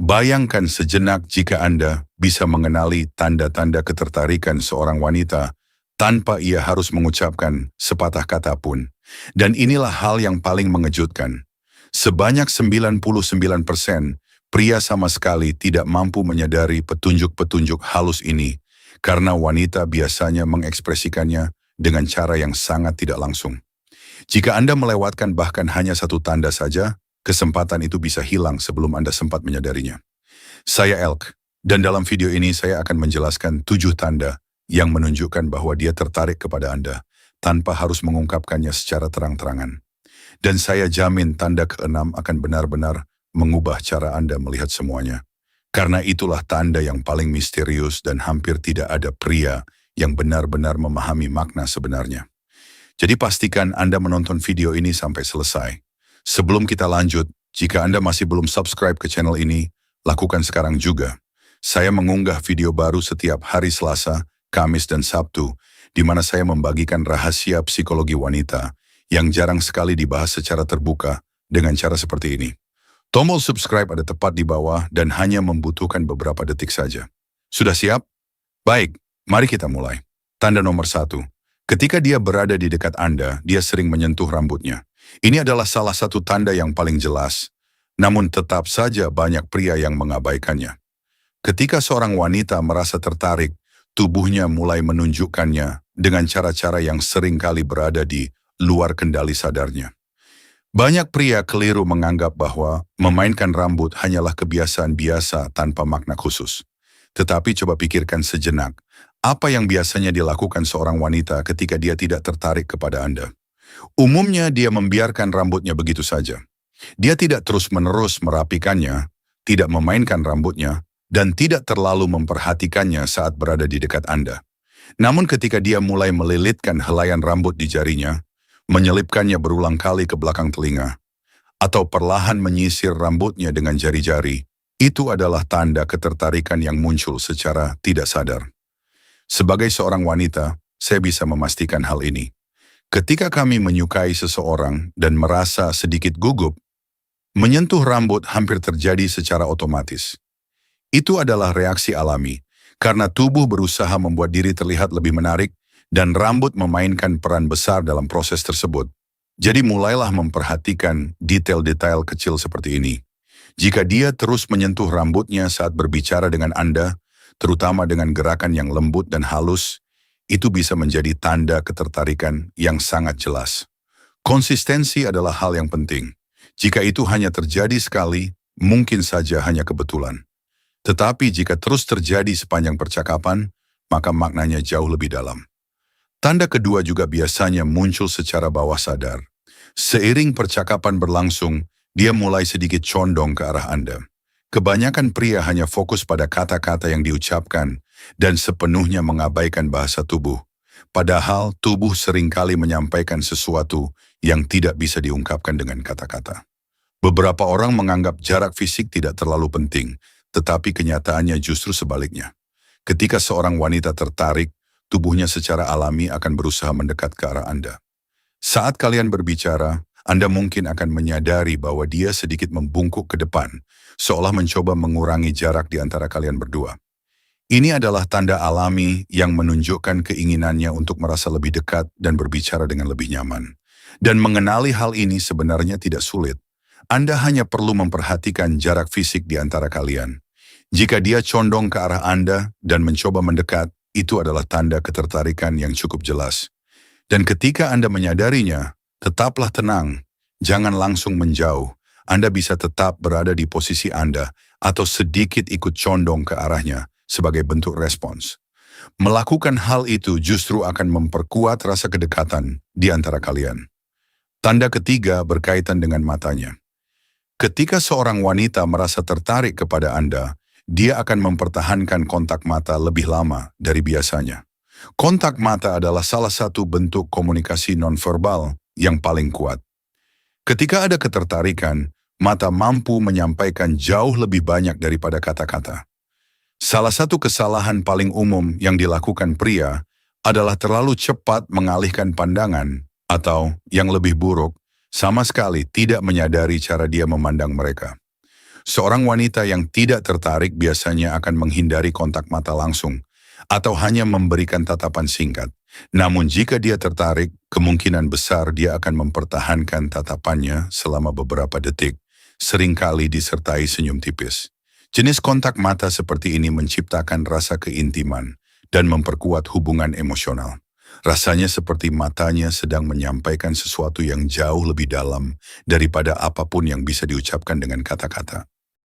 Bayangkan sejenak jika Anda bisa mengenali tanda-tanda ketertarikan seorang wanita tanpa ia harus mengucapkan sepatah kata pun. Dan inilah hal yang paling mengejutkan. Sebanyak 99% pria sama sekali tidak mampu menyadari petunjuk-petunjuk halus ini karena wanita biasanya mengekspresikannya dengan cara yang sangat tidak langsung. Jika Anda melewatkan bahkan hanya satu tanda saja, kesempatan itu bisa hilang sebelum Anda sempat menyadarinya. Saya Elk, dan dalam video ini saya akan menjelaskan 7 tanda yang menunjukkan bahwa dia tertarik kepada Anda, tanpa harus mengungkapkannya secara terang-terangan. Dan saya jamin tanda ke-6 akan benar-benar mengubah cara Anda melihat semuanya. Karena itulah tanda yang paling misterius dan hampir tidak ada pria yang benar-benar memahami makna sebenarnya. Jadi pastikan Anda menonton video ini sampai selesai. Sebelum kita lanjut, jika Anda masih belum subscribe ke channel ini, lakukan sekarang juga. Saya mengunggah video baru setiap hari Selasa, Kamis, dan Sabtu, di mana saya membagikan rahasia psikologi wanita yang jarang sekali dibahas secara terbuka dengan cara seperti ini. Tombol subscribe ada tepat di bawah dan hanya membutuhkan beberapa detik saja. Sudah siap? Baik, mari kita mulai. Tanda nomor 1. Ketika dia berada di dekat Anda, dia sering menyentuh rambutnya. Ini adalah salah satu tanda yang paling jelas, namun tetap saja banyak pria yang mengabaikannya. Ketika seorang wanita merasa tertarik, tubuhnya mulai menunjukkannya dengan cara-cara yang sering kali berada di luar kendali sadarnya. Banyak pria keliru menganggap bahwa memainkan rambut hanyalah kebiasaan biasa tanpa makna khusus. Tetapi coba pikirkan sejenak, apa yang biasanya dilakukan seorang wanita ketika dia tidak tertarik kepada Anda? Umumnya dia membiarkan rambutnya begitu saja. Dia tidak terus-menerus merapikannya, tidak memainkan rambutnya, dan tidak terlalu memperhatikannya saat berada di dekat Anda. Namun ketika dia mulai melilitkan helaian rambut di jarinya, menyelipkannya berulang kali ke belakang telinga, atau perlahan menyisir rambutnya dengan jari-jari, itu adalah tanda ketertarikan yang muncul secara tidak sadar. Sebagai seorang wanita, saya bisa memastikan hal ini. Ketika kami menyukai seseorang dan merasa sedikit gugup, menyentuh rambut hampir terjadi secara otomatis. Itu adalah reaksi alami, karena tubuh berusaha membuat diri terlihat lebih menarik dan rambut memainkan peran besar dalam proses tersebut. Jadi mulailah memperhatikan detail-detail kecil seperti ini. Jika dia terus menyentuh rambutnya saat berbicara dengan Anda, terutama dengan gerakan yang lembut dan halus, itu bisa menjadi tanda ketertarikan yang sangat jelas. Konsistensi adalah hal yang penting. Jika itu hanya terjadi sekali, mungkin saja hanya kebetulan. Tetapi jika terus terjadi sepanjang percakapan, maka maknanya jauh lebih dalam. Tanda kedua juga biasanya muncul secara bawah sadar. Seiring percakapan berlangsung, dia mulai sedikit condong ke arah Anda. Kebanyakan pria hanya fokus pada kata-kata yang diucapkan dan sepenuhnya mengabaikan bahasa tubuh. Padahal tubuh seringkali menyampaikan sesuatu yang tidak bisa diungkapkan dengan kata-kata. Beberapa orang menganggap jarak fisik tidak terlalu penting, tetapi kenyataannya justru sebaliknya. Ketika seorang wanita tertarik, tubuhnya secara alami akan berusaha mendekat ke arah Anda. Saat kalian berbicara, Anda mungkin akan menyadari bahwa dia sedikit membungkuk ke depan, seolah mencoba mengurangi jarak di antara kalian berdua. Ini adalah tanda alami yang menunjukkan keinginannya untuk merasa lebih dekat dan berbicara dengan lebih nyaman. Dan mengenali hal ini sebenarnya tidak sulit. Anda hanya perlu memperhatikan jarak fisik di antara kalian. Jika dia condong ke arah Anda dan mencoba mendekat, itu adalah tanda ketertarikan yang cukup jelas. Dan ketika Anda menyadarinya, tetaplah tenang. Jangan langsung menjauh. Anda bisa tetap berada di posisi Anda atau sedikit ikut condong ke arahnya sebagai bentuk respons. Melakukan hal itu justru akan memperkuat rasa kedekatan di antara kalian. Tanda ketiga berkaitan dengan matanya. Ketika seorang wanita merasa tertarik kepada Anda, dia akan mempertahankan kontak mata lebih lama dari biasanya. Kontak mata adalah salah satu bentuk komunikasi nonverbal yang paling kuat. Ketika ada ketertarikan, mata mampu menyampaikan jauh lebih banyak daripada kata-kata. Salah satu kesalahan paling umum yang dilakukan pria adalah terlalu cepat mengalihkan pandangan atau, yang lebih buruk, sama sekali tidak menyadari cara dia memandang mereka. Seorang wanita yang tidak tertarik biasanya akan menghindari kontak mata langsung atau hanya memberikan tatapan singkat. Namun jika dia tertarik, kemungkinan besar dia akan mempertahankan tatapannya selama beberapa detik, seringkali disertai senyum tipis. Jenis kontak mata seperti ini menciptakan rasa keintiman dan memperkuat hubungan emosional. Rasanya seperti matanya sedang menyampaikan sesuatu yang jauh lebih dalam daripada apapun yang bisa diucapkan dengan kata-kata.